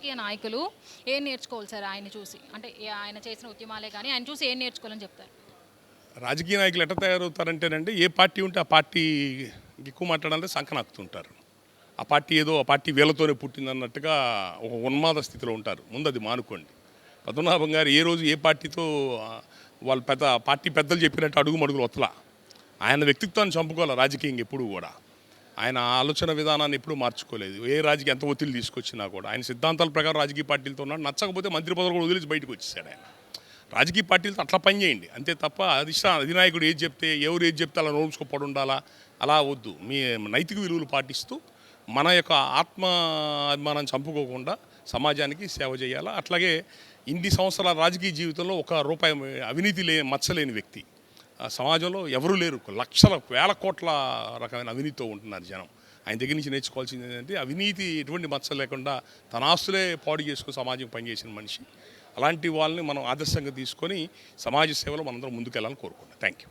రాజకీయ నాయకులు ఏం నేర్చుకోవాలి సార్ ఆయన చూసి? అంటే ఆయన చేసిన ఉద్యమాలే కానీ ఆయన చూసి ఏం నేర్చుకోవాలని చెప్తారు? రాజకీయ నాయకులు ఎట్లా తయారవుతారంటేనండి, ఏ పార్టీ ఉంటే ఆ పార్టీ ఎక్కువ మాట్లాడాలంటే సంకనాకుతుంటారు. ఆ పార్టీ వీళ్ళతోనే పుట్టిందన్నట్టుగా ఒక ఉన్మాద స్థితిలో ఉంటారు. ముందు అది మానుకోండి. పద్మనాభం గారు ఏ రోజు ఏ పార్టీతో వాళ్ళు పార్టీ పెద్దలు చెప్పినట్టు అడుగుమడుగులు వత్తలా. ఆయన వ్యక్తిత్వాన్ని చంపుకోవాలి రాజకీయంగా ఎప్పుడూ కూడా. ఆయన ఆలోచన విధానాన్ని ఎప్పుడూ మార్చుకోలేదు. ఏ రాజకీయ ఎంత ఒత్తిడి తీసుకొచ్చినా కూడా ఆయన సిద్ధాంతాల ప్రకారం రాజకీయ పార్టీలతో ఉన్నాడు. నచ్చకపోతే మంత్రి పదవులు కూడా వదిలేసి బయటకు వచ్చేసాడు ఆయన. రాజకీయ పార్టీలతో అట్లా పని చేయండి అంతే తప్ప అధినాయకుడు ఏది చెప్తే ఎవరు ఏది చెప్తే అలా నోడ్చుకోపడి ఉండాలా అలా వద్దు. మీ నైతిక విలువలు పాటిస్తూ మన యొక్క అభిమానాన్ని చంపుకోకుండా సమాజానికి సేవ చేయాలా. అట్లాగే ఇన్ని సంవత్సరాల రాజకీయ జీవితంలో ఒక రూపాయి అవినీతి మచ్చలేని వ్యక్తి సమాజంలో ఎవరూ లేరు. లక్షల వేల కోట్ల రకమైన అవినీతితో ఉంటున్నారు జనం. ఆయన దగ్గర నుంచి నేర్చుకోవాల్సింది ఏంటంటే అవినీతి ఎటువంటి మచ్చ లేకుండా తన ఆస్తులే పాడు చేసుకుని సమాజం పనిచేసిన మనిషి. అలాంటి వాళ్ళని మనం ఆదర్శంగా తీసుకొని సమాజ సేవలో మనందరం ముందుకెళ్ళాలని కోరుకుంటాం. Thank you.